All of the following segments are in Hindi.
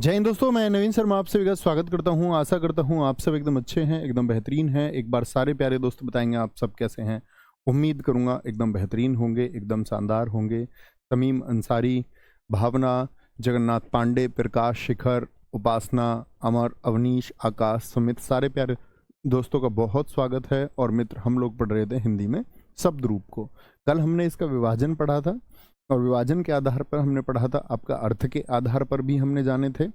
जय हिंद दोस्तों, मैं नवीन शर्मा आप सभी का स्वागत करता हूं। आशा करता हूं आप सब एकदम अच्छे हैं, एकदम बेहतरीन हैं। एक बार सारे प्यारे दोस्त बताएंगे आप सब कैसे हैं। उम्मीद करूंगा एकदम बेहतरीन होंगे, एकदम शानदार होंगे। तमीम अंसारी, भावना, जगन्नाथ पांडे, प्रकाश, शिखर, उपासना, अमर, अवनीश, आकाश, सुमित, सारे प्यारे दोस्तों का बहुत स्वागत है। और मित्र, हम लोग पढ़ रहे थे हिंदी में शब्द रूप को। कल हमने इसका विभाजन पढ़ा था और विभाजन के आधार पर हमने पढ़ा था, आपका अर्थ के आधार पर भी हमने जाने थे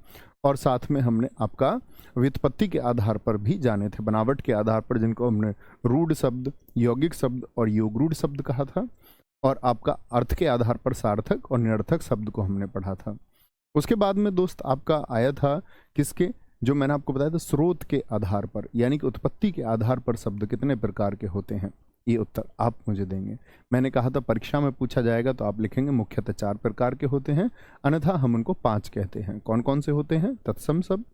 और साथ में हमने आपका व्युत्पत्ति के आधार पर भी जाने थे, बनावट के आधार पर, जिनको हमने रूढ़ शब्द, यौगिक शब्द और योगरूढ़ शब्द कहा था। और आपका अर्थ के आधार पर सार्थक और निरर्थक शब्द को हमने पढ़ा था। उसके बाद में दोस्त आपका आया था किसके, जो मैंने आपको बताया था, स्रोत के आधार पर, यानी कि उत्पत्ति के आधार पर शब्द कितने प्रकार के होते हैं। ये उत्तर आप मुझे देंगे। मैंने कहा था परीक्षा में पूछा जाएगा तो आप लिखेंगे मुख्यतः 4 प्रकार के होते हैं, अन्यथा हम उनको 5 कहते हैं। कौन कौन से होते हैं? तत्सम शब्द,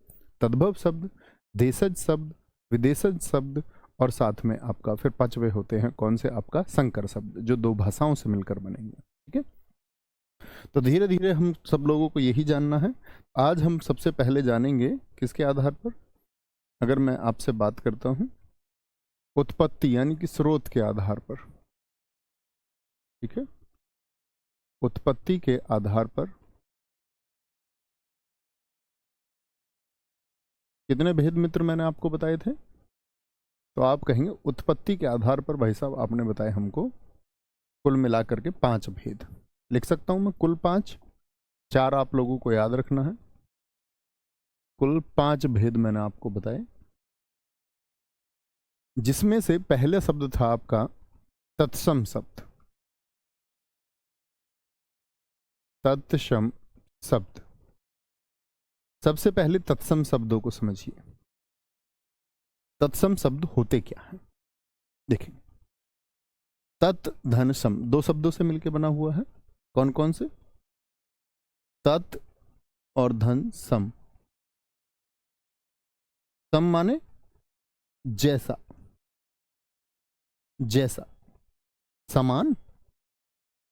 तद्भव शब्द, देशज शब्द, विदेशज शब्द और साथ में आपका फिर 5वें होते हैं कौन से? आपका संकर शब्द, जो 2 भाषाओं से मिलकर बनेंगे। ठीक है, तो धीरे धीरे हम सब लोगों को यही जानना है। आज हम सबसे पहले जानेंगे किसके आधार पर? अगर मैं आपसे बात करता हूं उत्पत्ति यानी कि स्रोत के आधार पर। ठीक है, उत्पत्ति के आधार पर कितने भेद मित्र मैंने आपको बताए थे? तो आप कहेंगे उत्पत्ति के आधार पर भाई साहब आपने बताए हमको कुल मिलाकर के 5 भेद। लिख सकता हूं मैं कुल 5, 4 आप लोगों को याद रखना है। कुल 5 भेद मैंने आपको बताए, जिसमें से पहले शब्द था आपका तत्सम शब्द। तत्सम शब्द, सबसे पहले तत्सम शब्दों को समझिए। तत्सम शब्द होते क्या हैं? देखें, तत् धन सम 2 शब्दों से मिलकर बना हुआ है। कौन कौन से? तत् और धन सम। सम माने जैसा, जैसा, समान,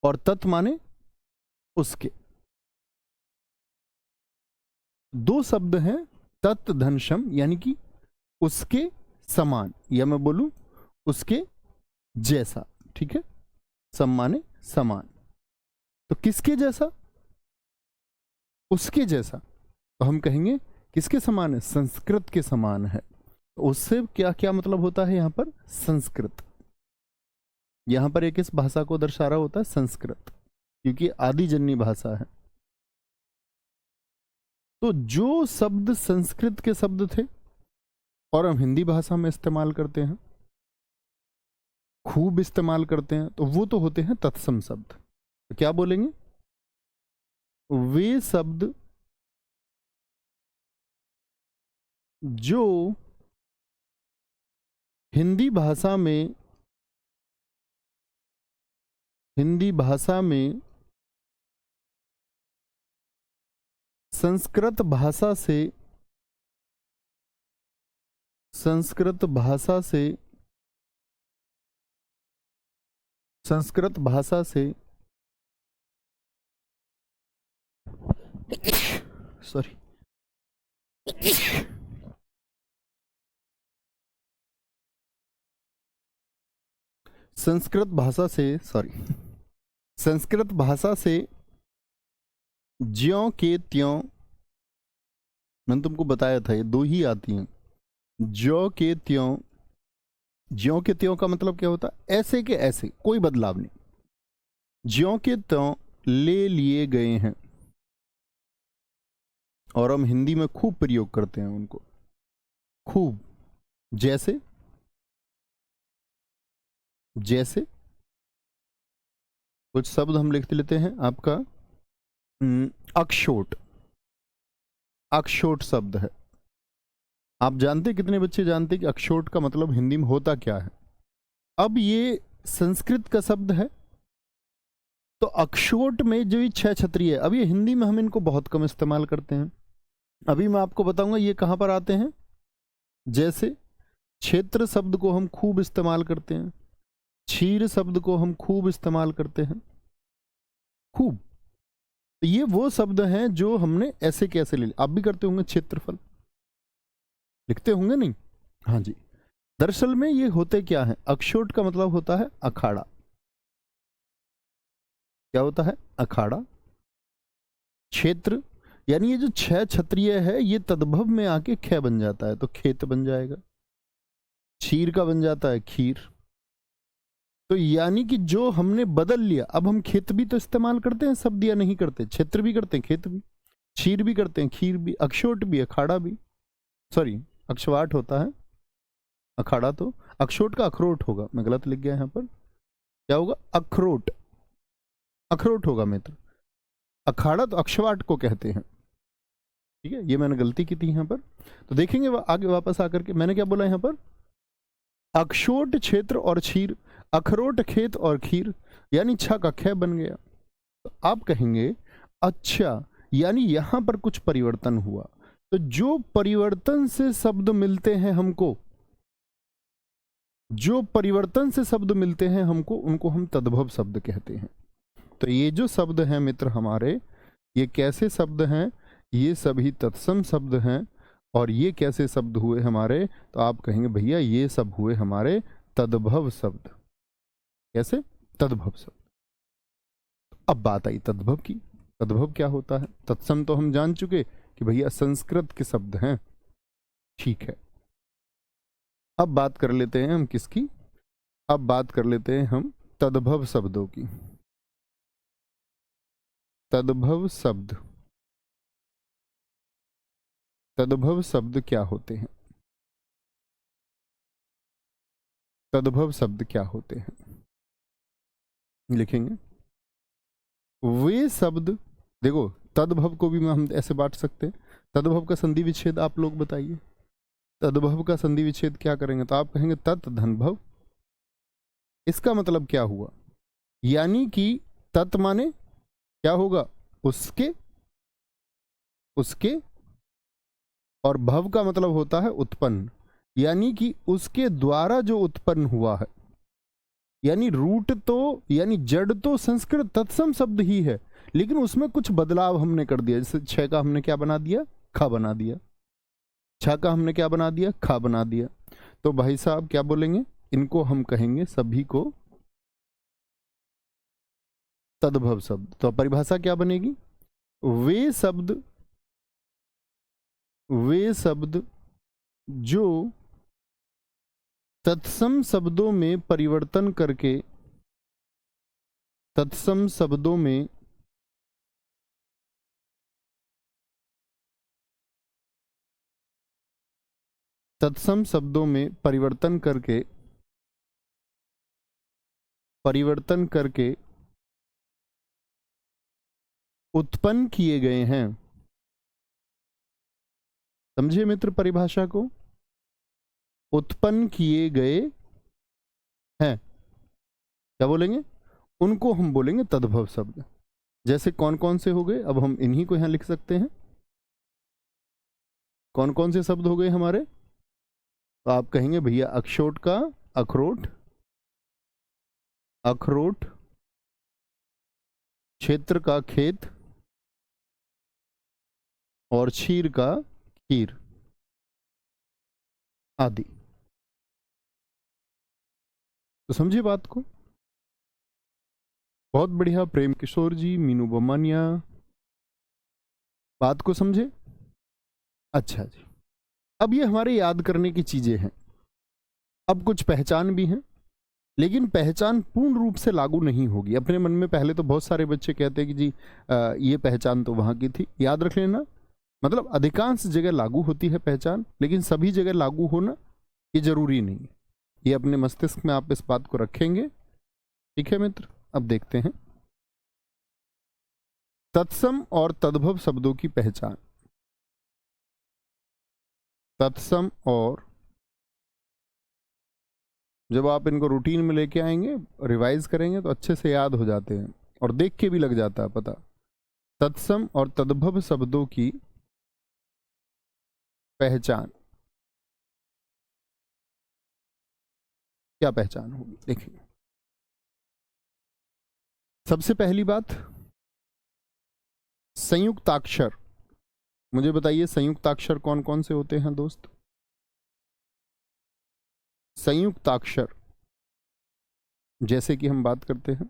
और तत् माने उसके। 2 शब्द हैं, तत् धन सम, यानी कि उसके समान, या मैं बोलूं उसके जैसा। ठीक है, सम माने समान, तो किसके जैसा? उसके जैसा। तो हम कहेंगे किसके समान है? संस्कृत के समान है। तो उससे क्या क्या मतलब होता है? यहां पर संस्कृत, यहां पर एक इस भाषा को दर्शा रहा होता है संस्कृत, क्योंकि आदिजन्य भाषा है। तो जो शब्द संस्कृत के शब्द थे और हम हिंदी भाषा में इस्तेमाल करते हैं, खूब इस्तेमाल करते हैं, तो वो तो होते हैं तत्सम शब्द। तो क्या बोलेंगे? वे शब्द जो हिंदी भाषा में संस्कृत भाषा से संस्कृत भाषा से ज्यों के त्यों, मैंने तुमको बताया था ये 2 ही आती हैं। ज्यों के त्यों, ज्यों के त्यों का मतलब क्या होता है? ऐसे के ऐसे, कोई बदलाव नहीं। ज्यों के त्यों ले लिए गए हैं, और हम हिंदी में खूब प्रयोग करते हैं उनको, खूब। जैसे, जैसे कुछ शब्द हम लिख लेते हैं। आपका अक्षोट, अक्षोट शब्द है। आप जानते, कितने बच्चे जानते कि अक्षोट का मतलब हिंदी में होता क्या है? अब ये संस्कृत का शब्द है, तो अक्षोट में जो ये 6 छतरी है, अब ये हिंदी में हम इनको बहुत कम इस्तेमाल करते हैं। अभी मैं आपको बताऊंगा ये कहां पर आते हैं। जैसे क्षेत्र शब्द को हम खूब इस्तेमाल करते हैं, क्षीर शब्द को हम खूब इस्तेमाल करते हैं, खूब। तो ये वो शब्द हैं जो हमने ऐसे कैसे ले लिया। आप भी करते होंगे, क्षेत्रफल लिखते होंगे नहीं? हाँ जी। दरअसल में ये होते क्या है, अक्षोट का मतलब होता है अखाड़ा। क्या होता है? अखाड़ा। क्षेत्र यानी ये जो छह क्षत्रिय है ये तद्भव में आके ख बन जाता है तो खेत बन जाएगा। क्षीर का बन जाता है खीर। तो यानी कि जो हमने बदल लिया, अब हम खेत भी तो इस्तेमाल करते हैं शब्द या नहीं करते? क्षेत्र भी करते हैं, खेत भी, क्षीर भी करते हैं, खीर भी, अक्षोट भी, अखाड़ा भी, सॉरी अक्षवाट होता है, अखाड़ा तो अक्षोट का अखरोट होगा, मैं गलत लिख गया यहाँ पर। क्या होगा? अखरोट, अखरोट होगा मित्र। अखाड़ा तो अक्षवाट को कहते हैं। ठीक है, ये मैंने गलती की थी यहाँ पर। तो देखेंगे आगे वापस आकर के मैंने क्या बोला यहाँ पर, अक्षोट क्षेत्र और क्षीर, अखरोट खेत और खीर, यानी छा का ख बन गया। तो आप कहेंगे अच्छा, यानी यहां पर कुछ परिवर्तन हुआ। तो जो परिवर्तन से शब्द मिलते हैं हमको, जो परिवर्तन से शब्द मिलते हैं हमको, उनको हम तद्भव शब्द कहते हैं। तो ये जो शब्द हैं मित्र हमारे, ये कैसे शब्द हैं? ये सभी तत्सम शब्द हैं। और ये कैसे शब्द हुए हमारे? तो आप कहेंगे भैया ये सब हुए हमारे तद्भव शब्द। कैसे? तद्भव शब्द। अब बात आई तद्भव की। तद्भव क्या होता है? तत्सम तो हम जान चुके कि भैया संस्कृत के शब्द हैं। ठीक है, अब बात कर लेते हैं हम किसकी? अब बात कर लेते हैं हम तद्भव शब्दों की। तद्भव शब्द, तद्भव शब्द क्या होते हैं? तद्भव शब्द क्या होते हैं? लिखेंगे वे शब्द, देखो तद्भव को भी हम ऐसे बांट सकते हैं। तद्भव का संधि विच्छेद आप लोग बताइए। तद्भव का संधि विच्छेद क्या करेंगे? तो आप कहेंगे तत् धन भव। इसका मतलब क्या हुआ? यानी कि तत् माने क्या होगा? उसके, उसके, और भव का मतलब होता है उत्पन्न, यानी कि उसके द्वारा जो उत्पन्न हुआ है। यानी रूट तो, यानी जड़ तो संस्कृत तत्सम शब्द ही है, लेकिन उसमें कुछ बदलाव हमने कर दिया। जैसे छ का हमने क्या बना दिया? खा बना दिया। छ का हमने क्या बना दिया? खा बना दिया। तो भाई साहब क्या बोलेंगे? इनको हम कहेंगे सभी को तद्भव शब्द। तो परिभाषा क्या बनेगी? वे शब्द, वे शब्द जो तत्सम शब्दों में परिवर्तन करके, तत्सम शब्दों में तत्सम शब्दों में परिवर्तन करके, परिवर्तन करके उत्पन्न किए गए हैं। समझे मित्र परिभाषा को? उत्पन्न किए गए हैं, क्या बोलेंगे? उनको हम बोलेंगे तद्भव शब्द। जैसे कौन कौन से हो गए? अब हम इन्हीं को यहां लिख सकते हैं। कौन कौन से शब्द हो गए हमारे? तो आप कहेंगे भैया अक्षोट का अखरोट, अखरोट, क्षेत्र का खेत, और क्षीर का खीर आदि। तो समझे बात को? बहुत बढ़िया प्रेम किशोर जी, मीनू बमानिया, बात को समझे? अच्छा जी, अब ये हमारे याद करने की चीजें हैं। अब कुछ पहचान भी हैं, लेकिन पहचान पूर्ण रूप से लागू नहीं होगी। अपने मन में पहले तो बहुत सारे बच्चे कहते हैं कि जी ये पहचान तो वहां की थी। याद रख लेना, मतलब अधिकांश जगह लागू होती है पहचान, लेकिन सभी जगह लागू होना ये जरूरी नहीं है। ये अपने मस्तिष्क में आप इस बात को रखेंगे। ठीक है मित्र, अब देखते हैं तत्सम और तद्भव शब्दों की पहचान। तत्सम और, जब आप इनको रूटीन में लेके आएंगे, रिवाइज करेंगे तो अच्छे से याद हो जाते हैं और देख के भी लग जाता है पता। तत्सम और तद्भव शब्दों की पहचान, क्या पहचान होगी? देखिए, सबसे पहली बात, संयुक्ताक्षर, मुझे बताइए संयुक्ताक्षर कौन कौन से होते हैं दोस्त? संयुक्ताक्षर जैसे कि हम बात करते हैं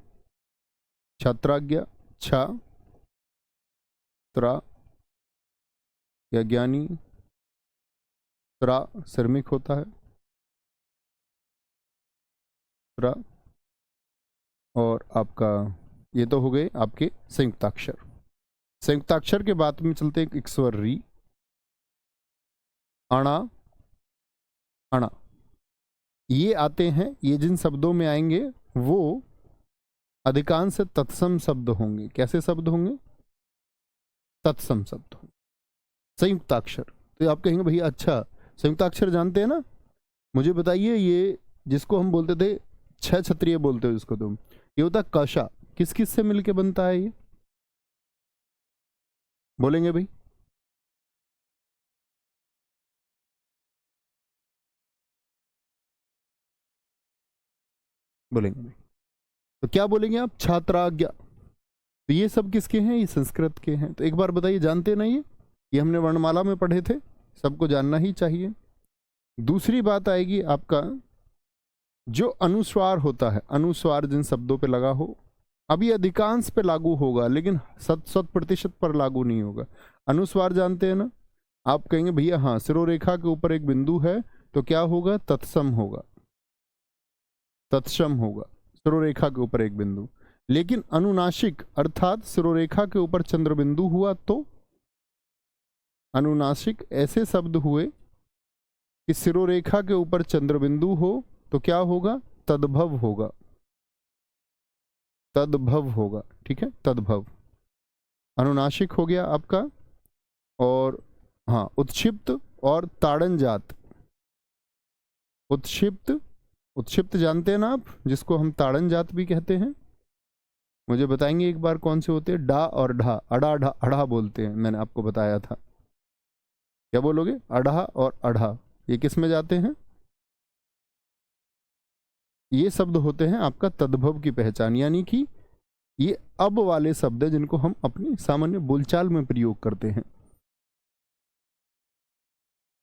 छात्राज्ञा, छा, त्रा, ज्ञानी, त्रा श्रमिक होता है, त्रा, और आपका ये तो हो गए आपके संयुक्ताक्षर। संयुक्ताक्षर के बाद में चलते हैं एक स्वर री, अणा, अणा, ये आते हैं। ये जिन शब्दों में आएंगे वो अधिकांश तत्सम शब्द होंगे। कैसे शब्द होंगे? तत्सम शब्द होंगे। संयुक्ताक्षर, तो आप कहेंगे भैया अच्छा संयुक्ताक्षर जानते हैं ना, मुझे बताइए ये जिसको हम बोलते थे छह क्षत्रिय बोलते हो जिसको तुम, ये होता कशा, किस किस से मिलके बनता है ये? बोलेंगे भाई? बोलेंगे भाई? तो क्या बोलेंगे आप? छात्राज्ञा। तो ये सब किसके हैं? ये संस्कृत के हैं। तो एक बार बताइए, जानते ना ये हमने वर्णमाला में पढ़े थे, सबको जानना ही चाहिए। दूसरी बात आएगी आपका जो अनुस्वार होता है, अनुस्वार जिन शब्दों पे लगा हो, अभी अधिकांश पे लागू होगा लेकिन 100% पर लागू नहीं होगा। अनुस्वार जानते हैं ना? आप कहेंगे भैया हाँ, सिरोरेखा के ऊपर एक बिंदु है तो क्या होगा? तत्सम होगा, तत्सम होगा, सिरोरेखा के ऊपर एक बिंदु। लेकिन अनुनासिक अर्थात सिरोरेखा के ऊपर चंद्र बिंदु हुआ तो अनुनासिक ऐसे शब्द हुए कि सिरोरेखा के ऊपर चंद्र बिंदु हो तो क्या होगा? तद्भव होगा, तद्भव होगा। ठीक है, तद्भव अनुनासिक हो गया आपका। और हाँ, उत्क्षिप्त और ताड़न जात। उत्क्षिप्त, उत्क्षिप्त जानते हैं ना आप, जिसको हम ताड़न जात भी कहते हैं। मुझे बताएंगे एक बार कौन से होते हैं? डा और ढा, अड़ा ढा, अढ़ा बोलते हैं, मैंने आपको बताया था। क्या बोलोगे? अढ़ा और अढ़ा, ये किस में जाते हैं? ये शब्द होते हैं आपका तद्भव की पहचान, यानी कि ये अब वाले शब्द हैं जिनको हम अपनी सामान्य बोलचाल में प्रयोग करते हैं।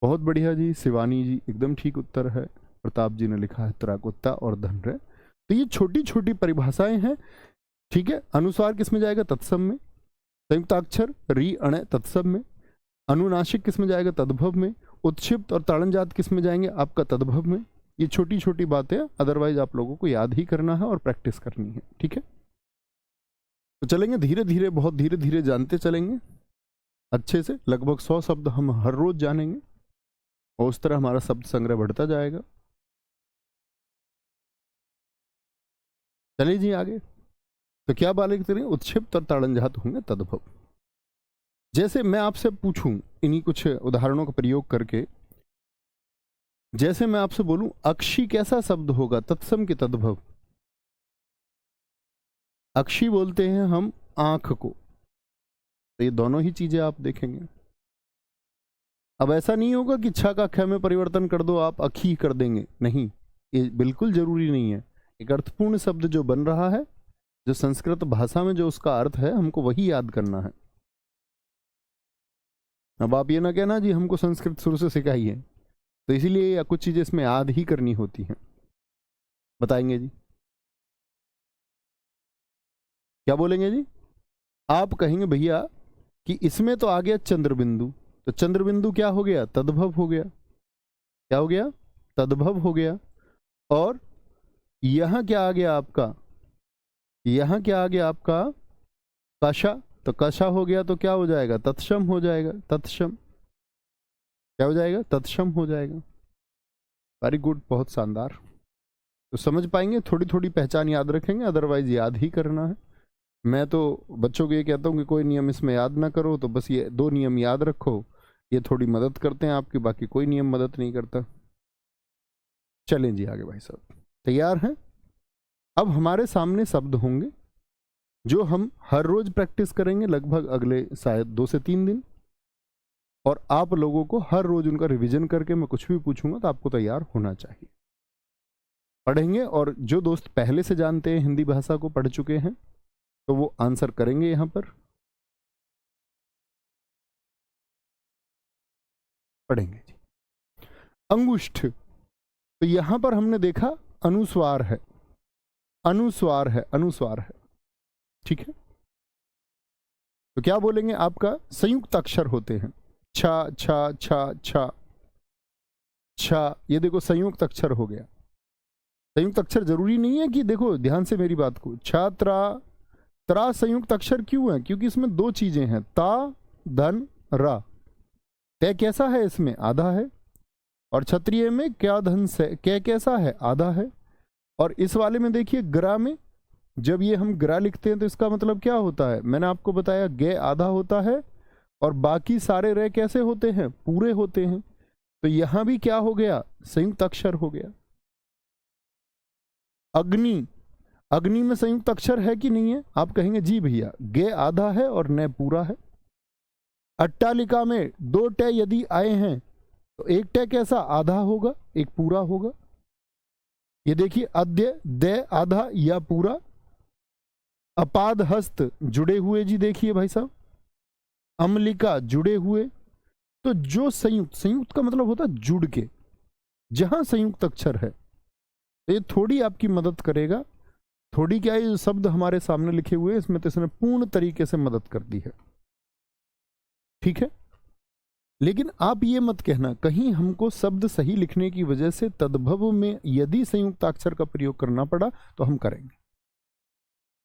बहुत बढ़िया जी, शिवानी जी एकदम ठीक उत्तर है। प्रताप जी ने लिखा है त्राकुत्ता और धनरे। तो ये छोटी छोटी परिभाषाएं हैं। ठीक है, अनुस्वार किस में जाएगा? तत्सम में। संयुक्ताक्षर री अण तत्सम में। अनुनासिक किस में जाएगा? तद्भव में। उत्क्षिप्त और ताड़नजात किस में जाएंगे? आपका तद्भव में। ये छोटी छोटी बातें, अदरवाइज आप लोगों को याद ही करना है और प्रैक्टिस करनी है। ठीक है, तो चलेंगे धीरे धीरे, बहुत धीरे धीरे जानते चलेंगे अच्छे से। लगभग 100 शब्द हम हर रोज जानेंगे और उस तरह हमारा शब्द संग्रह बढ़ता जाएगा। चलिए जी आगे। तो क्या बात करें? उत्क्षिप्त और ताड़नजात होंगे तद्भव। जैसे मैं आपसे पूछूं इन्हीं कुछ उदाहरणों का प्रयोग करके, जैसे मैं आपसे बोलूं अक्षी कैसा शब्द होगा? तत्सम के तद्भव। अक्षी बोलते हैं हम आंख को। तो ये दोनों ही चीजें आप देखेंगे। अब ऐसा नहीं होगा कि छा का ख में परिवर्तन कर दो आप अखी कर देंगे, नहीं, ये बिल्कुल जरूरी नहीं है। एक अर्थपूर्ण शब्द जो बन रहा है, जो संस्कृत भाषा में जो उसका अर्थ है, हमको वही याद करना है। अब आप ये ना कहना जी हमको संस्कृत शुरू से सिखाई है, तो इसीलिए कुछ चीजें इसमें याद ही करनी होती हैं। बताएंगे जी, क्या बोलेंगे जी? आप कहेंगे भैया कि इसमें तो आ गया चंद्र बिंदु, तो चंद्र बिंदु क्या हो गया? तद्भव हो गया। क्या हो गया? तद्भव हो गया। और यहां क्या आ गया आपका? यहां क्या आ गया आपका? कशा। तो कशा हो गया तो क्या हो जाएगा? तत्सम हो जाएगा। तत्सम क्या हो जाएगा? तत्सम हो जाएगा। वेरी गुड, बहुत शानदार। तो समझ पाएंगे, थोड़ी थोड़ी पहचान याद रखेंगे, अदरवाइज याद ही करना है। मैं तो बच्चों को ये कहता हूँ कि कोई नियम इसमें याद ना करो, तो बस ये 2 नियम याद रखो, ये थोड़ी मदद करते हैं आपकी, बाकी कोई नियम मदद नहीं करता। चलें जी आगे भाई साहब, तैयार हैं? अब हमारे सामने शब्द होंगे जो हम हर रोज प्रैक्टिस करेंगे, लगभग अगले शायद 2 से 3 दिन, और आप लोगों को हर रोज उनका रिवीजन करके मैं कुछ भी पूछूंगा तो आपको तैयार होना चाहिए। पढ़ेंगे, और जो दोस्त पहले से जानते हैं हिंदी भाषा को, पढ़ चुके हैं, तो वो आंसर करेंगे यहाँ पर। पढ़ेंगे जी। अंगुष्ठ, तो यहां पर हमने देखा अनुस्वार है, अनुस्वार है, अनुस्वार है, ठीक है। तो क्या बोलेंगे, आपका संयुक्त अक्षर होते हैं, छा छा छा छा छा, ये देखो संयुक्त अक्षर हो गया। संयुक्त अक्षर जरूरी नहीं है कि, देखो ध्यान से मेरी बात को, छात्रा त्रा संयुक्त अक्षर क्यों है, क्योंकि इसमें दो चीजें हैं, ता धन रा। तय कैसा है, इसमें आधा है, और क्षत्रिय में क्या धन से कै कैसा है, आधा है। और इस वाले में देखिए ग्रा में, जब ये हम ग्रा लिखते हैं तो इसका मतलब क्या होता है, मैंने आपको बताया गे आधा होता है और बाकी सारे रे कैसे होते हैं, पूरे होते हैं। तो यहां भी क्या हो गया, संयुक्त अक्षर हो गया। अग्नि, अग्नि में संयुक्त अक्षर है कि नहीं है, आप कहेंगे जी भैया, गे आधा है और न पूरा है। अट्टालिका में दो टे यदि आए हैं तो एक टे कैसा, आधा होगा, एक पूरा होगा। ये देखिए अद्य दे आधा या पूरा। अपाद हस्त जुड़े हुए जी, देखिए भाई साहब, अम्लिका जुड़े हुए। तो जो संयुक्त, संयुक्त का मतलब होता है जुड़ के, जहां संयुक्त अक्षर है तो ये थोड़ी आपकी मदद करेगा। थोड़ी क्या, ये शब्द हमारे सामने लिखे हुए इसमें तो इसने पूर्ण तरीके से मदद कर दी है, ठीक है। लेकिन आप ये मत कहना कहीं हमको शब्द सही लिखने की वजह से तद्भव में यदि संयुक्ताक्षर का प्रयोग करना पड़ा तो हम करेंगे,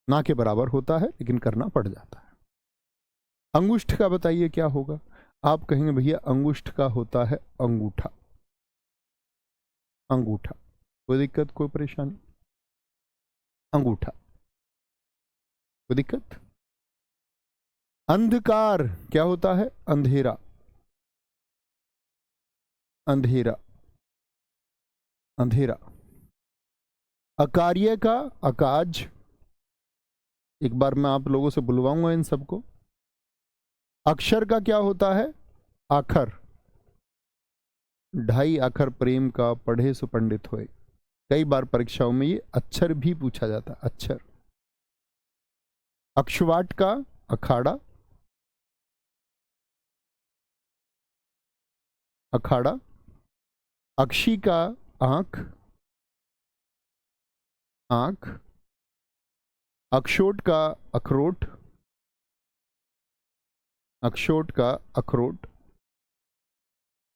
ना के बराबर होता है लेकिन करना पड़ जाता है। अंगुष्ठ का बताइए क्या होगा, आप कहेंगे भैया अंगुष्ठ का होता है अंगूठा, अंगूठा, कोई दिक्कत कोई परेशानी, अंगूठा, कोई दिक्कत। अंधकार क्या होता है, अंधेरा, अंधेरा, अंधेरा। अकार्य का अकाज, एक बार मैं आप लोगों से बुलवाऊंगा इन सबको। अक्षर का क्या होता है, आखर, ढाई आखर प्रेम का पढ़े सो पंडित होए। कई बार परीक्षाओं में ये अक्षर भी पूछा जाता है, अक्षर। अक्षवाट का अखाड़ा, अखाड़ा। अक्षी का आंख, आंख। अक्षोट का अखरोट, अक्षोट का अखरोट।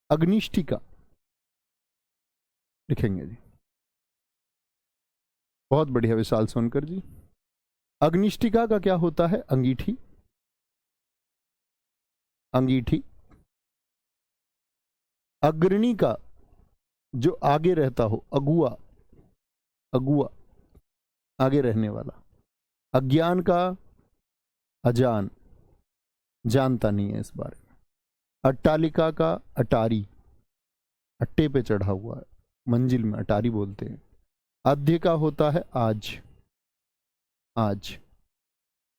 अग्निष्ठिका लिखेंगे जी, बहुत बढ़िया विशाल सोनकर जी। अग्निष्ठिका का क्या होता है, अंगीठी, अंगीठी। अग्रणी का जो आगे रहता हो, अगुआ, अगुआ, आगे रहने वाला। अज्ञान का अजान, जानता नहीं है इस बारे में। अट्टालिका का अटारी, अट्टे पे चढ़ा हुआ है, मंजिल में अटारी बोलते हैं। अध्य का होता है आज, आज।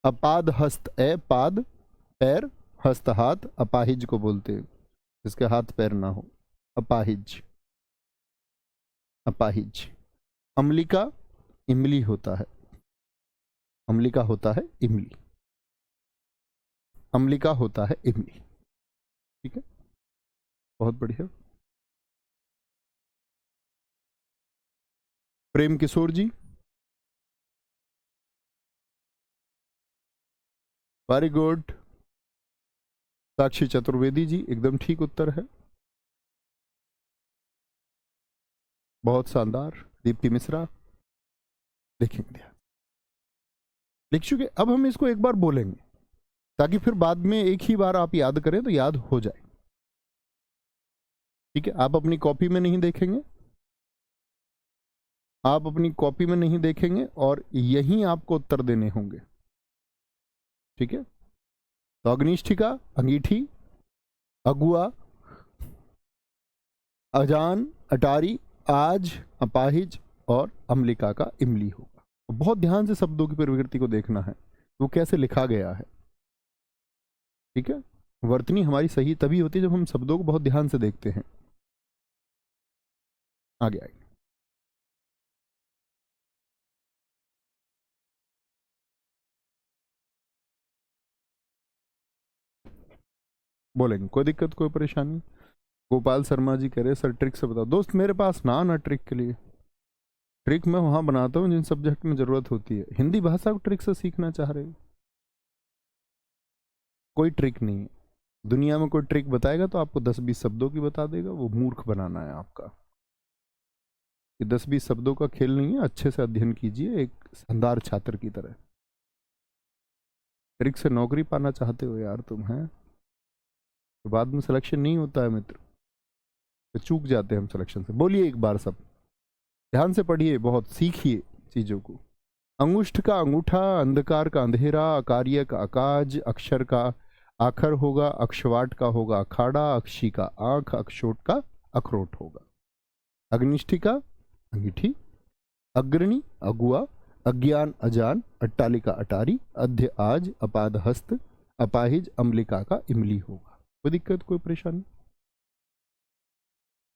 अपाद हस्त, ए पाद पैर, हस्त हाथ, अपाहिज को बोलते हैं जिसके हाथ पैर ना हो, अपाहिज, अपाहिज। अम्लिका इमली होता है, अम्लिका होता है इमली, अम्लिका होता है इमली, ठीक है, बहुत बढ़िया। प्रेम किशोर जी, वेरी गुड। साक्षी चतुर्वेदी जी, एकदम ठीक उत्तर है, बहुत शानदार। दीप्ति मिश्रा, देखेंगे, लिख चुके। अब हम इसको एक बार बोलेंगे ताकि फिर बाद में एक ही बार आप याद करें तो याद हो जाए, ठीक है। आप अपनी कॉपी में नहीं देखेंगे, आप अपनी कॉपी में नहीं देखेंगे और यहीं आपको उत्तर देने होंगे, ठीक है। तो अग्निष्ठिका अंगीठी, अगुआ, अजान, अटारी, आज, अपाहिज और अम्लिका का इमली होगा। तो बहुत ध्यान से शब्दों की प्रवृत्ति को देखना है, वो कैसे लिखा गया है, ठीक है। वर्तनी हमारी सही तभी होती है जब हम शब्दों को बहुत ध्यान से देखते हैं। आगे आगे बोलेंगे, कोई दिक्कत कोई परेशानी। गोपाल शर्मा जी कह रहे सर ट्रिक से बताओ। दोस्त मेरे पास ना आना ट्रिक के लिए, ट्रिक मैं वहां बनाता हूँ जिन सब्जेक्ट में जरूरत होती है। हिंदी भाषा को ट्रिक से सीखना चाह रहे हो, कोई ट्रिक नहीं है दुनिया में। कोई ट्रिक बताएगा तो आपको 10-20 शब्दों की बता देगा, वो मूर्ख बनाना है आपका। ये 10-20 शब्दों का खेल नहीं है, अच्छे से अध्ययन कीजिए एक शानदार छात्र की तरह। ट्रिक से नौकरी पाना चाहते हो यार तुम, हैं तो बाद में सिलेक्शन नहीं होता है मित्र, तो चूक जाते हैं हम सिलेक्शन से। बोलिए एक बार सब, ध्यान से पढ़िए, बहुत सीखिए चीजों को। अंगुष्ठ का अंगूठा, अंधकार का अंधेरा, अकार्य का अकाज, अक्षर का आखर होगा, अक्षवाट का होगा अखाड़ा, अक्षी का आंख, अक्षोट का अखरोट होगा। अग्निष्ठी का अंगीठी, अग्रणी अगुआ, अज्ञान अजान, अट्टालिका अटारी, अध्य आज, अपाद हस्त, अपाहिज अम्लिका का इमली होगा। कोई दिक्कत कोई परेशानी?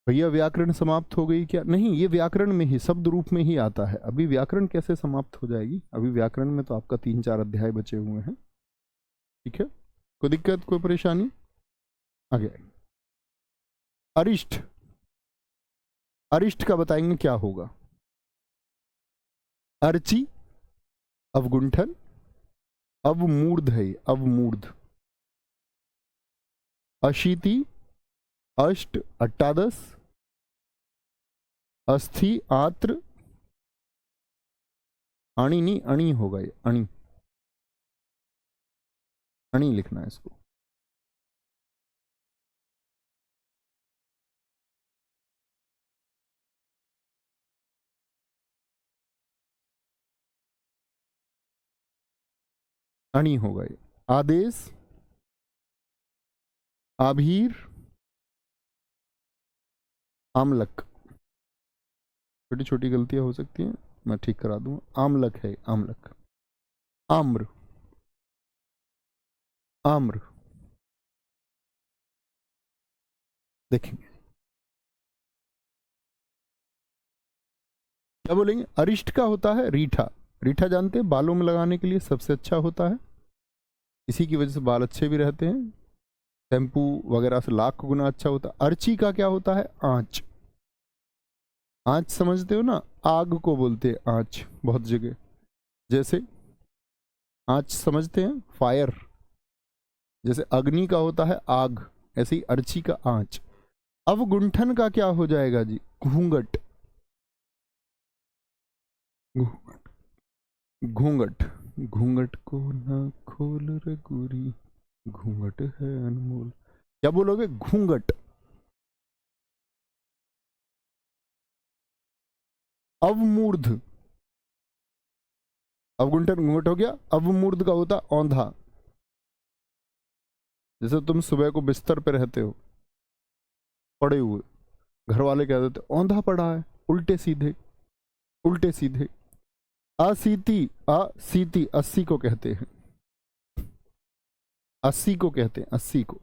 भैया व्याकरण समाप्त हो गई क्या? नहीं, ये व्याकरण में ही शब्द रूप में ही आता है। अभी व्याकरण कैसे समाप्त हो जाएगी? अभी व्याकरण में तो आपका 3-4 अध्याय बचे हुए हैं। ठीक है, कोई दिक्कत कोई परेशानी? आगे अरिष्ट, अरिष्ट का बताएंगे क्या होगा। अर्ची अवगुंठन, अवमूर्ध है, अवमूर्ध। अशीति अष्ट अट्टादश, अस्थि आत्र, अणी नहीं अणी होगा, ये अणी, अणी लिखना है इसको। अणी होगा ये। आदेश, आभीर, आमलक। छोटी छोटी गलतियां हो सकती हैं, मैं ठीक करा दूंगा। आमलक है, आमलक। आम्र, आम्र। देखेंगे क्या बोलेंगे। अरिष्ट का होता है रीठा। रीठा जानते हैं, बालों में लगाने के लिए सबसे अच्छा होता है, इसी की वजह से बाल अच्छे भी रहते हैं। शैम्पू वगैरह से लाख गुना अच्छा होता है। अर्ची का क्या होता है? आंच। आंच समझते हो ना, आग को बोलते हैं आंच बहुत जगह। जैसे आंच समझते हैं, फायर, जैसे अग्नि का होता है आग, ऐसे ही अर्ची का आंच। अवगुंठन का क्या हो जाएगा जी? घूंघट, घूंघट। घूंघट को ना खोल रे गोरी, घूंघट है अनमोल। क्या बोलोगे? घूंघट। अवमूर्ध, अवगुंठन घूंघट हो गया। अवमूर्ध का होता औंधा। जैसे तुम सुबह को बिस्तर पे रहते हो पड़े हुए, घर वाले कह देते औंधा पड़ा है, उल्टे सीधे, उल्टे सीधे। असीति, असीति 80 को कहते हैं, 80 को कहते हैं, 80 को।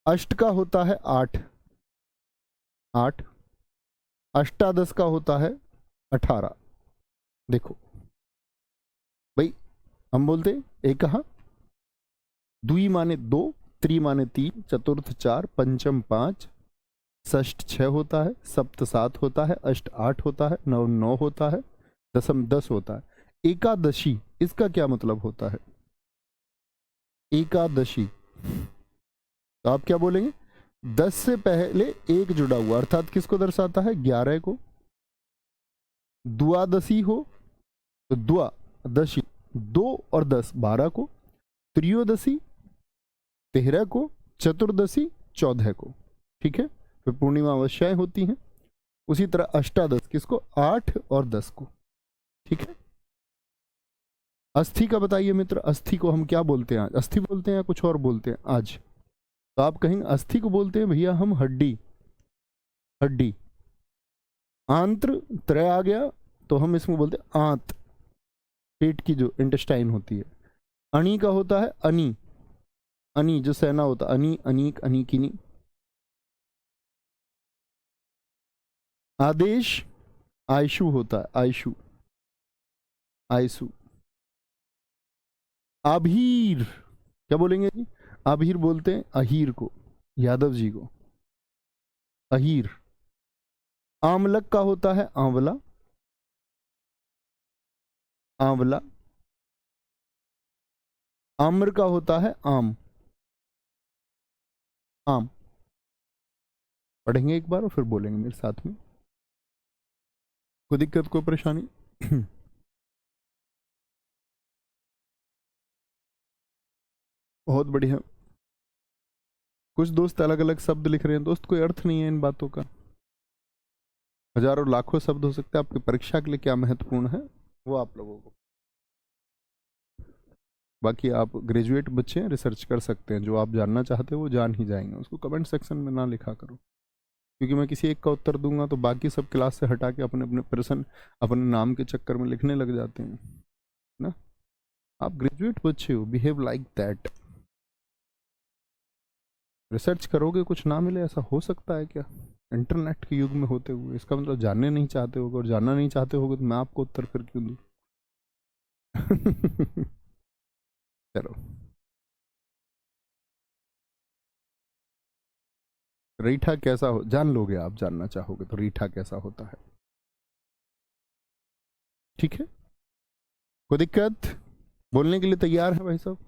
अष्ट का होता है 8, 8। अष्टादश का होता है 18। देखो भाई, हम बोलते एक कहा, द्वि माने 2, त्रि माने 3, चतुर्थ 4, पंचम 5, षष्ठ 6 होता है, सप्त 7 होता है, अष्ट 8 होता है, नव 9 होता है, दशम 10 होता है। एकादशी, इसका क्या मतलब होता है? एकादशी, तो आप क्या बोलेंगे? 10 से पहले एक जुड़ा हुआ, अर्थात किसको दर्शाता है? 11 को। द्वादशी हो तो द्वादशी, 2 और 10 12 को। त्रियोदशी 13 को, चतुर्दशी 14 को। ठीक है, फिर पूर्णिमा अवश्याएं होती हैं। उसी तरह अष्टादश किसको? 8 और 10 को। ठीक है, अस्थि का बताइए मित्र, अस्थि को हम क्या बोलते हैं? आज अस्थि बोलते हैं या कुछ और बोलते हैं आज? तो आप कहेंगे अस्थि को बोलते हैं भैया हम हड्डी, हड्डी। आंत्र त्रय आ गया तो हम इसमें बोलते हैं आंत, पेट की जो इंटेस्टाइन होती है। अणी का होता है अनी, अनी जो सेना होता है, अनी, अनीक, अनीकिनी। आदेश आयशु होता है, आयशु, आयसु। आभीर क्या बोलेंगे जी? आभीर बोलते हैं अहीर को। यादव जी को। अहीर। आमलक का होता है आंवला। आंवला। आम्र का होता है आम। आम। पढ़ेंगे एक बार और फिर बोलेंगे मेरे साथ में। कोई दिक्कत, कोई परेशानी? बहुत बढ़िया। कुछ दोस्त अलग अलग शब्द लिख रहे हैं दोस्त, कोई अर्थ नहीं है इन बातों का। हजारों लाखों शब्द हो सकते हैं, आपकी परीक्षा के लिए क्या महत्वपूर्ण है वो आप लोगों को। बाकी आप ग्रेजुएट बच्चे हैं, रिसर्च कर सकते हैं, जो आप जानना चाहते हो वो जान ही जाएंगे, उसको कमेंट सेक्शन में ना लिखा करो, क्योंकि मैं किसी एक का उत्तर दूंगा तो बाकी सब क्लास से हटा के अपने अपने प्रश्न अपने नाम के चक्कर में लिखने लग जाते हैं ना। आप ग्रेजुएट बच्चे हो, बिहेव लाइक दैट। रिसर्च करोगे कुछ ना मिले, ऐसा हो सकता है क्या? इंटरनेट के युग में होते हुए इसका मतलब जानने नहीं चाहते होगे, और जानना नहीं चाहते होगे तो मैं आपको उत्तर फिर क्यों दूं? चलो। रीठा कैसा हो जान लोगे, आप जानना चाहोगे तो रीठा कैसा होता है। ठीक है, कोई दिक्कत? बोलने के लिए तैयार है भाई साहब?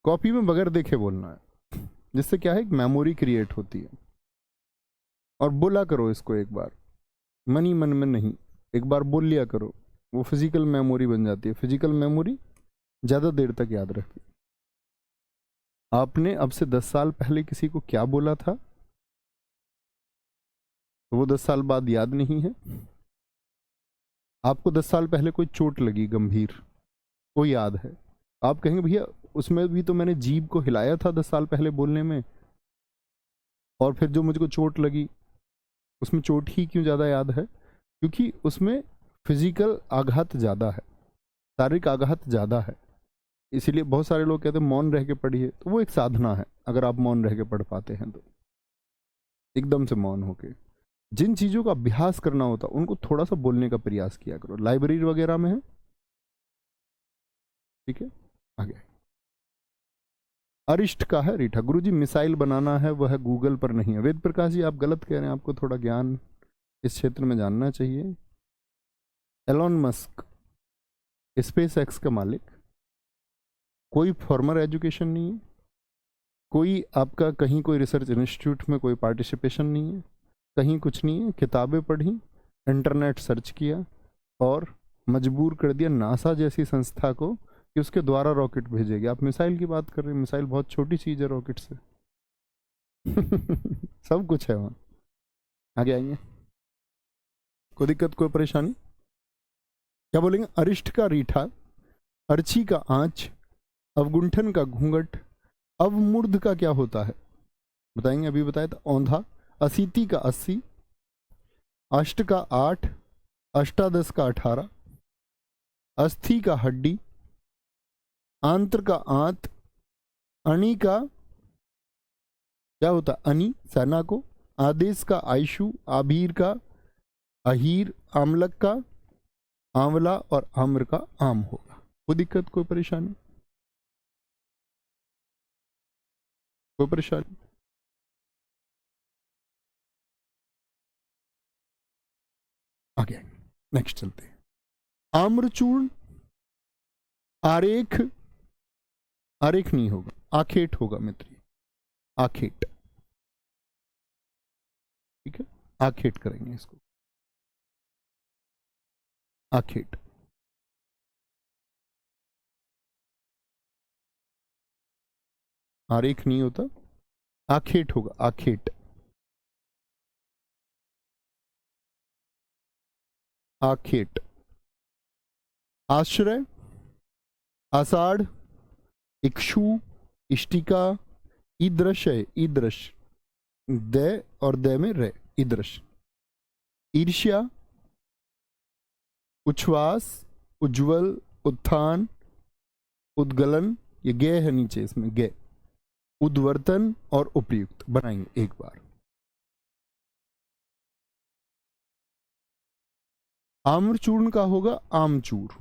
कॉपी में बगैर देखे बोलना है, जिससे क्या है, एक मेमोरी क्रिएट होती है। और बोला करो इसको एक बार, मन ही मन में नहीं, एक बार बोल लिया करो, वो फिजिकल मेमोरी बन जाती है। फिजिकल मेमोरी ज़्यादा देर तक याद रहती है। आपने अब से 10 साल पहले किसी को क्या बोला था, तो वो 10 साल बाद याद नहीं है। आपको 10 साल पहले कोई चोट लगी गंभीर, वो याद है। आप कहेंगे भैया उसमें भी तो मैंने जीभ को हिलाया था 10 साल पहले बोलने में, और फिर जो मुझको चोट लगी उसमें चोट ही क्यों ज़्यादा याद है? क्योंकि उसमें फिजिकल आघात ज़्यादा है, शारीरिक आघात ज़्यादा है। इसीलिए बहुत सारे लोग कहते हैं मौन रह के पढ़िए, तो वो एक साधना है। अगर आप मौन रह के पढ़ पाते हैं तो एकदम से मौन होके जिन चीज़ों का अभ्यास करना होता उनको थोड़ा सा बोलने का प्रयास किया करो। लाइब्रेरी वगैरह में है, ठीक है। आगे अरिष्ट का है रीठा। गुरुजी मिसाइल बनाना है वह गूगल पर नहीं है। वेद प्रकाश जी आप गलत कह रहे हैं, आपको थोड़ा ज्ञान इस क्षेत्र में जानना चाहिए। एलॉन मस्क स्पेस एक्स का मालिक, कोई फॉर्मल एजुकेशन नहीं है, कोई आपका कहीं कोई रिसर्च इंस्टीट्यूट में कोई पार्टिसिपेशन नहीं है, कहीं कुछ नहीं है। किताबें पढ़ी, इंटरनेट सर्च किया और मजबूर कर दिया नासा जैसी संस्था को कि उसके द्वारा रॉकेट भेजेगी। आप मिसाइल की बात कर रहे हैं, मिसाइल बहुत छोटी चीज़ है रॉकेट से। सब कुछ है वहाँ। आगे आएंगे, कोई दिक्कत, कोई परेशानी? क्या बोलेंगे? अरिष्ट का रीठा, अर्ची का आंच, अवगुंठन का घूंघट, अवमूर्ध का क्या होता है बताएंगे? अभी बताया था औंधा। असीति का 80, अष्ट का 8, अष्टादश का 18, अस्थि का हड्डी, आंत्र का आंत, अणि का क्या होता है? अनी सेना को, आदेश का आयशु, आभीर का अहीर, आमलक का आंवला और आम्र का आम होगा। कोई दिक्कत, कोई परेशानी? कोई परेशानी? आगे नेक्स्ट चलते हैं। आम्रचूर्ण, आरेख, आरेख नहीं होगा, आखेट होगा मित्र, आखेट। ठीक है, आखेट करेंगे इसको, आखेट। आरेख नहीं होता, आखेट होगा, आखेट। आखेट। आश्रय, आषाढ़, इक्षु, इष्टिका, ईदृश है, ईदृश, द और द में रे, ईदृश। ईर्ष्या, उच्छ्वास, उज्ज्वल, उत्थान, उद्गलन, ये गे है नीचे इसमें, गे। उद्वर्तन और उपयुक्त बनाएंगे एक बार। आम्रचूर्ण का होगा आमचूर,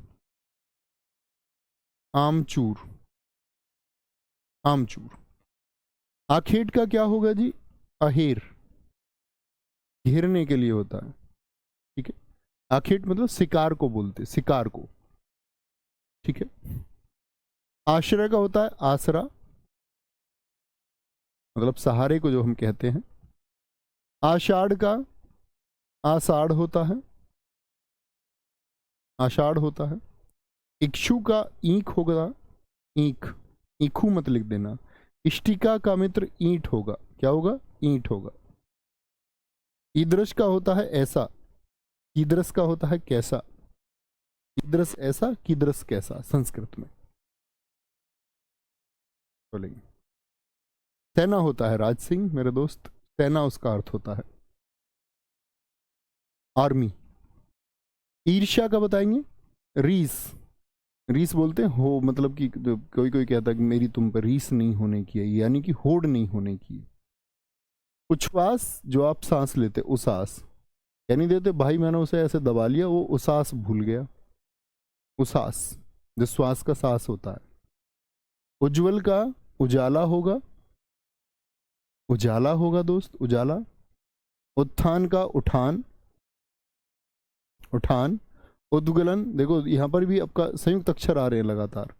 आमचूर, आमचूर। आखेट का क्या होगा जी? अहेर, घेरने के लिए होता है, ठीक है। आखेट मतलब शिकार को बोलते, शिकार को, ठीक है। आश्रय का होता है आसरा, मतलब सहारे को जो हम कहते हैं। आषाढ़ का आषाढ़ होता है, आषाढ़ होता है। इक्षु का ईख होगा, ईख, ईखू मत लिख देना। इष्टिका का मित्र ईंट होगा, क्या होगा? ईंट होगा। ईदृश का होता है ऐसा, कीदरस का होता है कैसा। कीदरस ऐसा, कीदरस कैसा संस्कृत में बोलेंगे। सेना होता है राज सिंह मेरे दोस्त, सेना उसका अर्थ होता है आर्मी। ईर्ष्या का बताएंगे रीस, रीस बोलते हैं हो, मतलब कि कोई कोई कहता है कि मेरी तुम पर रीस नहीं होने की है, यानी कि होड़ नहीं होने की। उच्छ्वास, जो आप सांस लेते, उसास, यानी देते भाई मैंने उसे ऐसे दबा लिया, वो उसास भूल गया। उसास जो श्वास का सांस होता है। उज्जवल का उजाला होगा, उजाला होगा दोस्त, उजाला। उत्थान का उठान, उठान। उद्गलन, देखो यहाँ पर भी आपका संयुक्त अक्षर आ रहे हैं लगातार।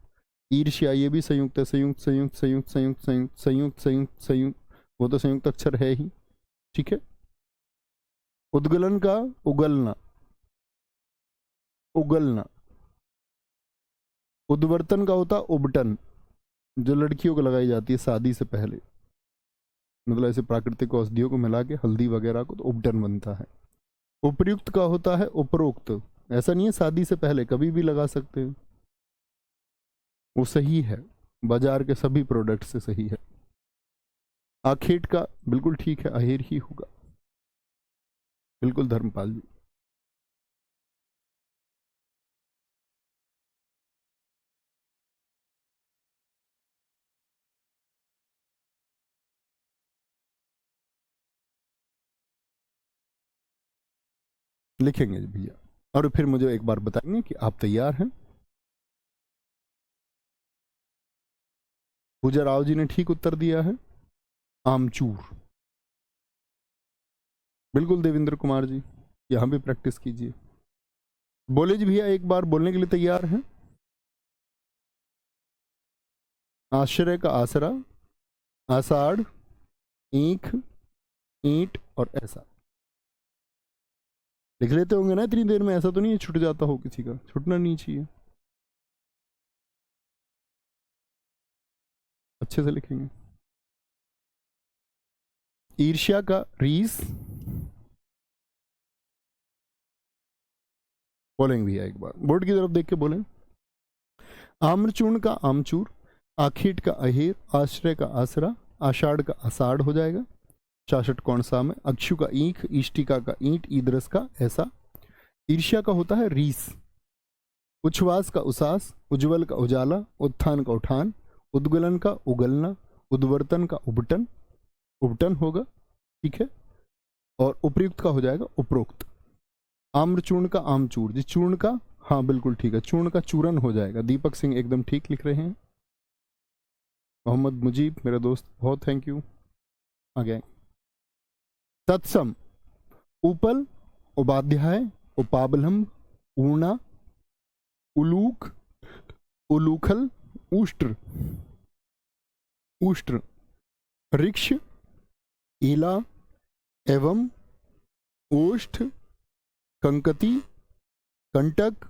ईर्ष्या ये भी संयुक्त है, संयुक्त संयुक्त संयुक्त संयुक्त संयुक्त संयुक्त संयुक्त संयुक्त, वो तो संयुक्त अक्षर है ही, ठीक है। उद्गलन का उगलना, उगलना। उद्वर्तन का होता उबटन, जो लड़कियों को लगाई जाती है शादी से पहले, मतलब ऐसे प्राकृतिक औषधियों को मिला के हल्दी वगैरह को, तो उपटन बनता है। उपयुक्त का होता है उपरोक्त, ऐसा नहीं है शादी से पहले, कभी भी लगा सकते हैं, वो सही है, बाजार के सभी प्रोडक्ट से सही है। आखेट का बिल्कुल ठीक है, अहेर ही होगा, बिल्कुल धर्मपाल जी। लिखेंगे जी भैया, और फिर मुझे एक बार बताएंगे कि आप तैयार हैं। पूजा राव जी ने ठीक उत्तर दिया है, आमचूर। बिल्कुल देवेंद्र कुमार जी, यहां भी प्रैक्टिस कीजिए। बोले जी भैया, एक बार बोलने के लिए तैयार हैं। आश्रय का आसरा, आषाढ़, ईख, ईंट और ऐसा। लिख लेते होंगे ना इतनी देर में, ऐसा तो नहीं है छूट जाता हो किसी का, छूटना नहीं चाहिए, अच्छे से लिखेंगे। ईर्ष्या का रीस, बोलेंगे भैया एक बार, बोर्ड की तरफ देख के बोलें। आम्रचूर्ण का आमचूर, आखीट का अहेर, आश्रय का आसरा, आषाढ़ का आषाढ़ हो जाएगा। 66 कौन सा में? अक्षु का ईख, इष्टिका का ईंट, ईदरस का ऐसा। ईर्ष्या का होता है रीस। उच्छ्वास का उसास, उज्ज्वल का उजाला, उत्थान का उठान, उद्गलन का उगलना, उद्वर्तन का उबटन, उबटन होगा, ठीक है। और उपयुक्त का हो जाएगा उपरोक्त। आम्रचूर्ण का आमचूर, जिस चूर्ण का, हाँ बिल्कुल ठीक है, चूर्ण का चूरन हो जाएगा। दीपक सिंह एकदम ठीक लिख रहे हैं। मोहम्मद मुजीब मेरे दोस्त, बहुत थैंक यू। आगे तत्सम, उपल, उपाध्याय, उपाबलम, ऊर्णा, उलूक, उलूखल, उष्ट्र, उष्ट्र, ऋक्ष, ईला, एवं, ओष्ठ, कंकती, कंटक,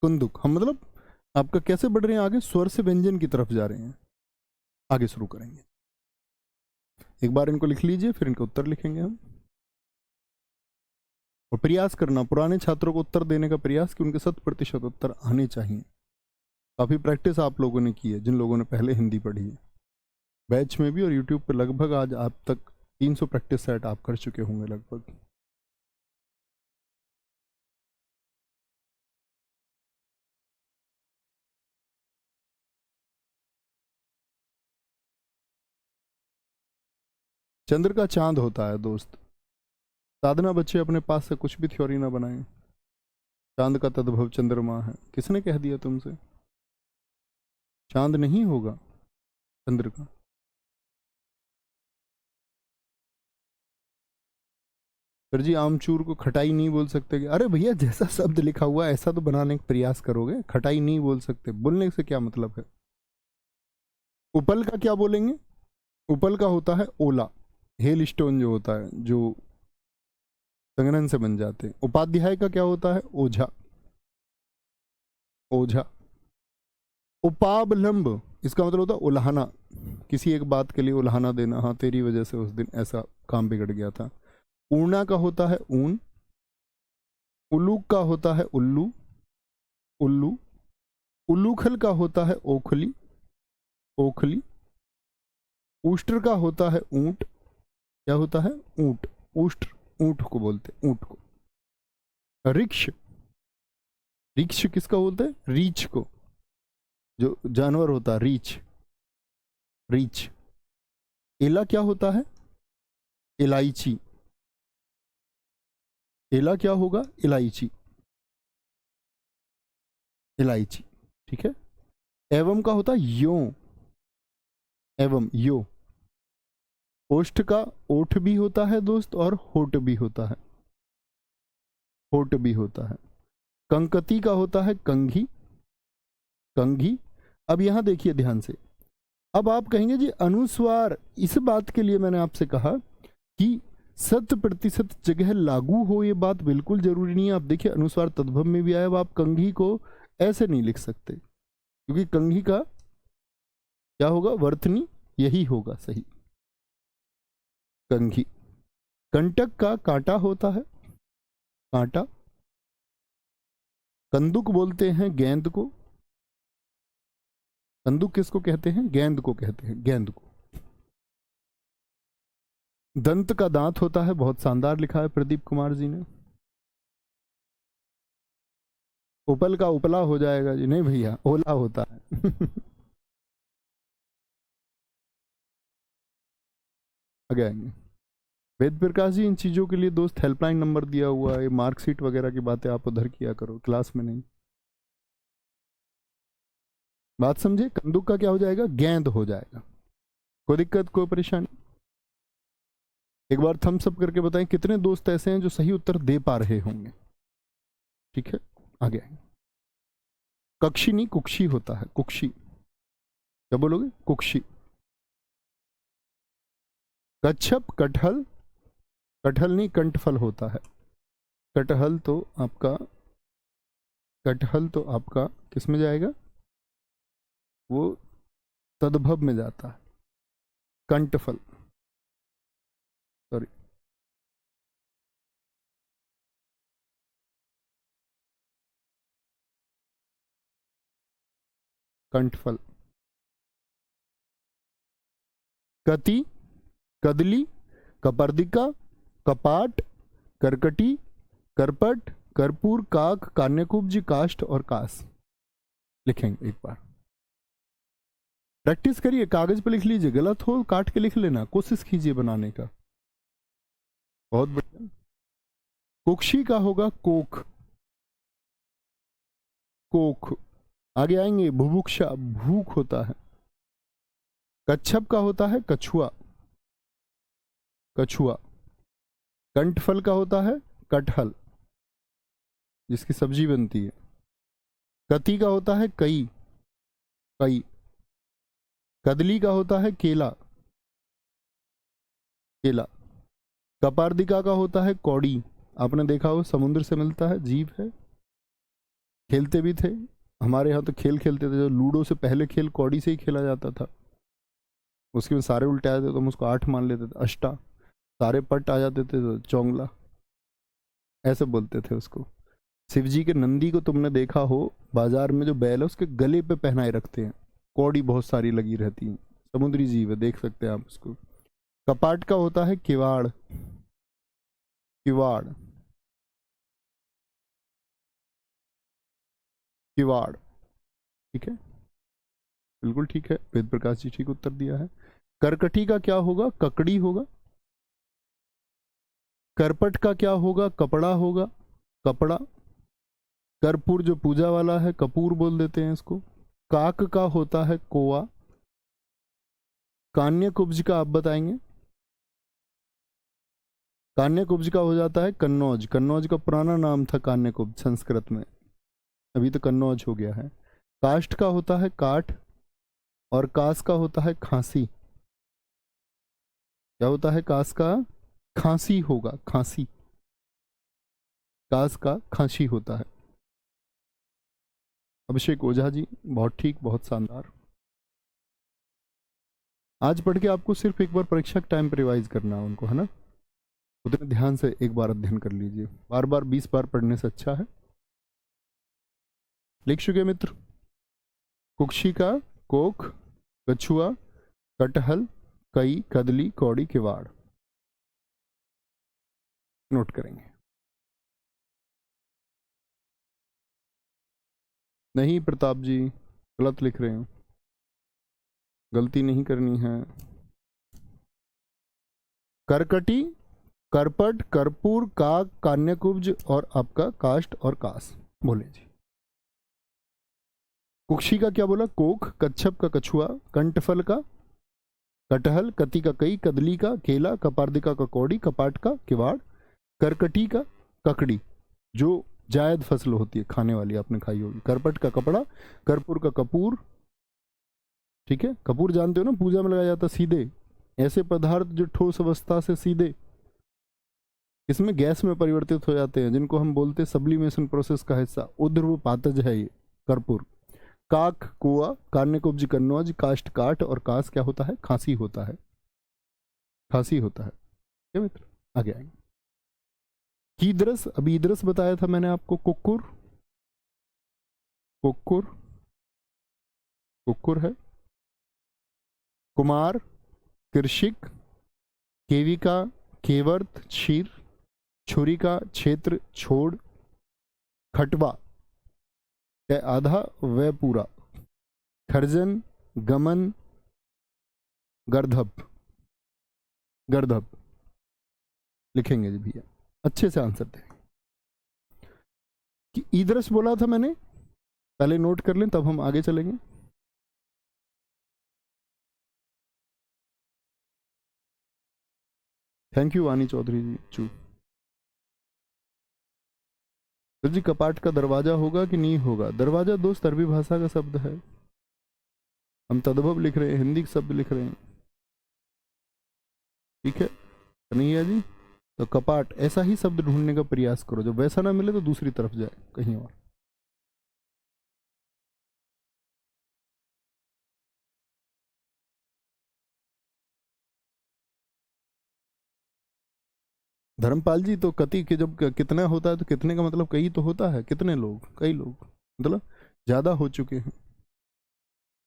कुंदुक। हम मतलब आपका कैसे बढ़ रहे हैं आगे, स्वर से व्यंजन की तरफ जा रहे हैं, आगे शुरू करेंगे। एक बार इनको लिख लीजिए, फिर इनका उत्तर लिखेंगे हम। और प्रयास करना पुराने छात्रों को उत्तर देने का प्रयास, कि उनके 100% उत्तर आने चाहिए। काफ़ी प्रैक्टिस आप लोगों ने की है, जिन लोगों ने पहले हिंदी पढ़ी है बैच में भी, और यूट्यूब पे लगभग आज आप तक 300 प्रैक्टिस सेट आप कर चुके होंगे लगभग। चंद्र का चांद होता है दोस्त, साधना बच्चे अपने पास से कुछ भी थ्योरी ना बनाएं। चांद का तद्भव चंद्रमा है, किसने कह दिया तुमसे? चांद नहीं होगा चंद्र का। फिर जी आमचूर को खटाई नहीं बोल सकते कि अरे भैया जैसा शब्द लिखा हुआ है ऐसा तो बनाने का प्रयास करोगे, खटाई नहीं बोल सकते, बोलने से क्या मतलब है। उपल का क्या बोलेंगे, उपल का होता है ओला, हेल स्टोन जो होता है जो संघनन से बन जाते हैं। उपाध्याय का क्या होता है, ओझा, ओझा। उपावलंब इसका मतलब होता है उल्हाना, किसी एक बात के लिए उल्हाना देना, हाँ तेरी वजह से उस दिन ऐसा काम बिगड़ गया था। ऊना का होता है ऊन, उल्लू का होता है उल्लू, उल्लू। उल्लूखल का होता है ओखली, ओखली। ऊष्ट्र का होता है ऊंट, क्या होता है, ऊंट, ऊष्ट्र, ऊंट को बोलते हैं, ऊंट को। रिक्श, रिक्श किसका बोलते हैं, रीछ को, जो जानवर होता है रीछ, रीछ। एला क्या होता है, इलायची, एला क्या होगा, इलायची, इलायची, ठीक है। एवं का होता है यो, एवं यो। ओष्ठ का ओठ भी होता है दोस्त, और होठ भी होता है, होठ भी होता है। कंकती का होता है कंघी, कंघी। अब यहां देखिए ध्यान से, अब आप कहेंगे जी अनुस्वार, इस बात के लिए मैंने आपसे कहा कि 100% जगह लागू हो, ये बात बिल्कुल जरूरी नहीं है। आप देखिए अनुस्वार तद्भव में भी आया, अब आप कंघी को ऐसे नहीं लिख सकते, क्योंकि कंघी का क्या होगा, वर्तनी यही होगा सही, कंघी। कंटक का कांटा होता है, कांटा। कंदुक बोलते हैं गेंद को, कंदुक किसको कहते हैं, गेंद को कहते हैं, गेंद को। दंत का दांत होता है, बहुत शानदार लिखा है प्रदीप कुमार जी ने। उपल का उपला हो जाएगा जी, नहीं भैया ओला होता है। आगे आएंगे। वेद प्रकाश जी, इन चीजों के लिए दोस्त हेल्पलाइन नंबर दिया हुआ है, मार्कशीट वगैरह की बातें आप उधर किया करो, क्लास में नहीं। बात समझे, कंदुक का क्या हो जाएगा, गेंद हो जाएगा। कोई दिक्कत, कोई परेशानी। एक बार थम्स अप करके बताएं कितने दोस्त ऐसे हैं जो सही उत्तर दे पा रहे होंगे, ठीक है। आगे आएंगे। कक्षी नहीं कुक्षी होता है, कुक्षी, क्या बोलोगे, कुक्षी। कच्छप, कटहल, कटहल नहीं कंठफल होता है। कटहल तो आपका, कटहल तो आपका किस में जाएगा, वो तद्भव में जाता है, कंठफल, सॉरी। कंठफल। कति, कदली, कपर्दिका, कपाट, करकटी, करपट, कर्पूर, काक, कान्यकुब्ज, काष्ठ और कास। लिखेंगे एक बार, प्रैक्टिस करिए, कागज पे लिख लीजिए, गलत हो काट के लिख लेना, कोशिश कीजिए बनाने का। बहुत बढ़िया। कुक्षी का होगा कोख, कोख। आगे आएंगे, बुभुक्षा, भूख होता है। कच्छप का होता है कछुआ, कछुआ। कंठफल का होता है कटहल, जिसकी सब्जी बनती है। कति का होता है कई, कई। कदली का होता है केला, केला। कपार्दिका का होता है कौड़ी, आपने देखा हो समुद्र से मिलता है, जीव है, खेलते भी थे। हमारे यहाँ तो खेल खेलते थे, जो लूडो से पहले खेल कौड़ी से ही खेला जाता था, उसके में सारे उल्टे आते तो हम उसको 8 मान लेते थे, अष्टा। सारे पट आ जाते थे तो चौंगला, ऐसे बोलते थे उसको। शिव जी के नंदी को तुमने देखा हो, बाजार में जो बैल है उसके गले पे पहनाए रखते हैं, कौड़ी बहुत सारी लगी रहती है, समुद्री जीव है, देख सकते हैं आप उसको। कपाट का होता है किवाड़, किवाड़, किवाड़, ठीक है, बिल्कुल ठीक है, वेद प्रकाश जी ठीक उत्तर दिया है। करकटी का क्या होगा, ककड़ी होगा। करपट का क्या होगा, कपड़ा होगा, कपड़ा। कर्पूर जो पूजा वाला है, कपूर बोल देते हैं इसको। काक का होता है कोआ। कान्य कुब्ज का आप बताएंगे, कान्यकुब्ज का हो जाता है कन्नौज। कन्नौज का पुराना नाम था कान्यकुब्ज संस्कृत में, अभी तो कन्नौज हो गया है। काष्ठ का होता है काठ, और कास का होता है खांसी। क्या होता है कास का? खांसी होगा, खांसी। कास का खांसी होता है। अभिषेक ओझा जी, बहुत ठीक, बहुत शानदार। आज पढ़ के आपको सिर्फ एक बार परीक्षा के टाइम पर रिवाइज करना है उनको, है ना? उतने ध्यान से एक बार अध्ययन कर लीजिए, बार बार 20 बार पढ़ने से अच्छा है। लिख चुके मित्र? कुक्षिका, कोख, कछुआ, कटहल, कई, कदली, कौड़ी, किवाड़। नोट करेंगे। नहीं प्रताप जी, गलत लिख रहे हैं, गलती नहीं करनी है। करकटी, करपट, कर्पूर, काक, कान्यकुब्ज और आपका काष्ठ और कास। बोले जी। कुक्षी का क्या बोला? कोख, कच्छप का कछुआ, कंठफल का कटहल, कति का कई, कदली का केला, कपार्दिका का कौड़ी, कपाट का किवाड़, करकटी का ककड़ी, जो जायद फसल होती है खाने वाली, आपने खाई होगी। करपट का कपड़ा, कर्पूर का कपूर, ठीक है, कपूर जानते हो ना, पूजा में लगाया जाता सीधे। ऐसे पदार्थ जो ठोस अवस्था से सीधे इसमें गैस में परिवर्तित हो जाते हैं, जिनको हम बोलते हैं सब्लिमेशन प्रोसेस का हिस्सा, उध्रुव पातज है ये कर्पूर। काक कुआ, कान्यकुब्ज कन्नौज, काष्ठ काठ, और कास क्या होता है? खांसी होता है, खांसी होता है। क्या मित्र? आगे आएंगे। कीदरस, अभी ईदरस बताया था मैंने आपको। कुक्कुर, कुक्कुर, कुक्कुर है। कुमार, कृषिक, केविका, केवर्त, क्षीर, छुरिका, क्षेत्र, छोड़, खटवा आधा व पूरा, खर्जन, गमन, गर्धप। गर्धप लिखेंगे जी भैया, अच्छे से आंसर दें। कि ईदरस बोला था मैंने, पहले नोट कर लें तब हम आगे चलेंगे। थैंक यू वानी चौधरी जी। चू सर जी, कपाट का दरवाजा होगा कि नहीं होगा? दरवाजा दोस्त अरबी भाषा का शब्द है, हम तद्भव लिख रहे हैं, हिंदी शब्द लिख रहे हैं, ठीक है कन्हैया जी? तो कपाट ऐसा ही शब्द ढूंढने का प्रयास करो, जब वैसा ना मिले तो दूसरी तरफ जाए कहीं और। धर्मपाल जी, तो कति के जब कितना होता है तो कितने का मतलब कई तो होता है, कितने लोग, कई लोग, मतलब ज्यादा हो चुके हैं।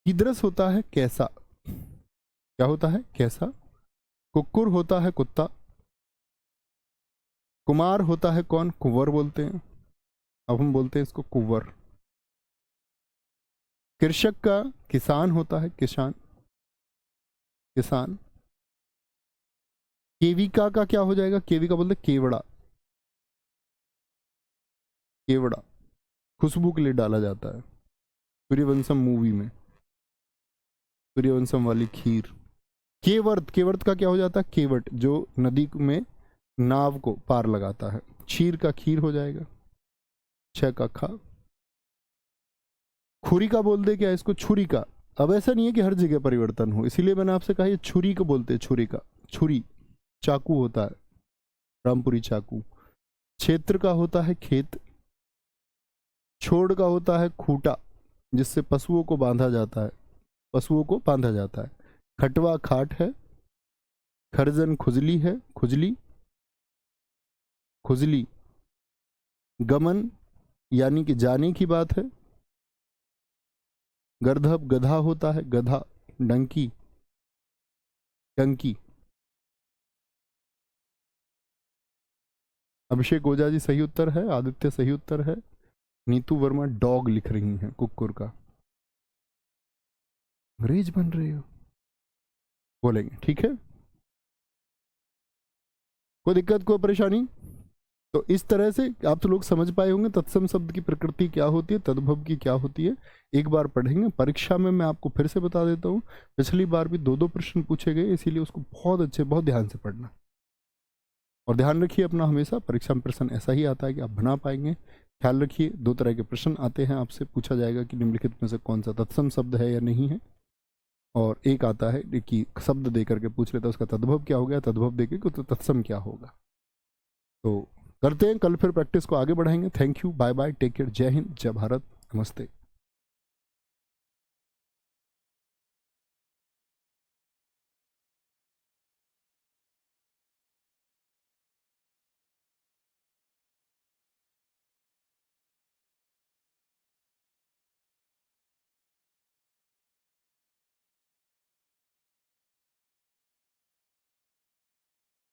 कीदरस होता है कैसा, क्या होता है? कैसा। कुक्कुर होता है कुत्ता। कुमार होता है कौन? कुंवर बोलते हैं, अब हम बोलते हैं इसको कुंवर। कृषक का किसान होता है किसान, किसान। केविका का क्या हो जाएगा? केविका बोलते केवड़ा, केवड़ा खुशबू के लिए डाला जाता है, सूर्यवंशम मूवी में, सूर्यवंशम वाली खीर। केवर्त, केवर्त का क्या हो जाता है? केवट, जो नदी में नाव को पार लगाता है। क्षीर का खीर हो जाएगा, छ का खा। खुरी का बोल दे क्या इसको? छुरी का। अब ऐसा नहीं है कि हर जगह परिवर्तन हो, इसीलिए मैंने आपसे कहा ये छुरी को बोलते हैं, छुरी का। छुरी चाकू होता है, रामपुरी चाकू। क्षेत्र का होता है खेत। छोड़ का होता है खूटा, जिससे पशुओं को बांधा जाता है, पशुओं को बांधा जाता है। खटवा खाट है। खरजन खुजली है, खुजली, खुजली। गमन यानी कि जाने की बात है। गर्धब गधा होता है, गधा। डंकी, टंकी। अभिषेक ओझा जी सही उत्तर है, आदित्य सही उत्तर है, नीतू वर्मा डॉग लिख रही हैं, कुकुर का। अंग्रेज बन रहे हो, बोलेंगे ठीक है, कोई दिक्कत कोई परेशानी? तो इस तरह से आप तो लोग समझ पाए होंगे तत्सम शब्द की प्रकृति क्या होती है, तद्भव की क्या होती है। एक बार पढ़ेंगे, परीक्षा में मैं आपको फिर से बता देता हूँ, पिछली बार भी 2-2 प्रश्न पूछे गए, इसीलिए उसको बहुत अच्छे, बहुत ध्यान से पढ़ना। और ध्यान रखिए अपना, हमेशा परीक्षा में प्रश्न ऐसा ही आता है कि आप बना पाएंगे। ख्याल रखिए, 2 तरह के प्रश्न आते हैं, आपसे पूछा जाएगा कि निम्नलिखित में से कौन सा तत्सम शब्द है या नहीं है, और एक आता है कि शब्द दे करके पूछ लेता है उसका तद्भव क्या हो गया, तद्भव दे के तो तत्सम क्या होगा। तो करते हैं, कल फिर प्रैक्टिस को आगे बढ़ाएंगे। Thank you, bye bye, take care, जय हिंद, जय भारत, नमस्ते।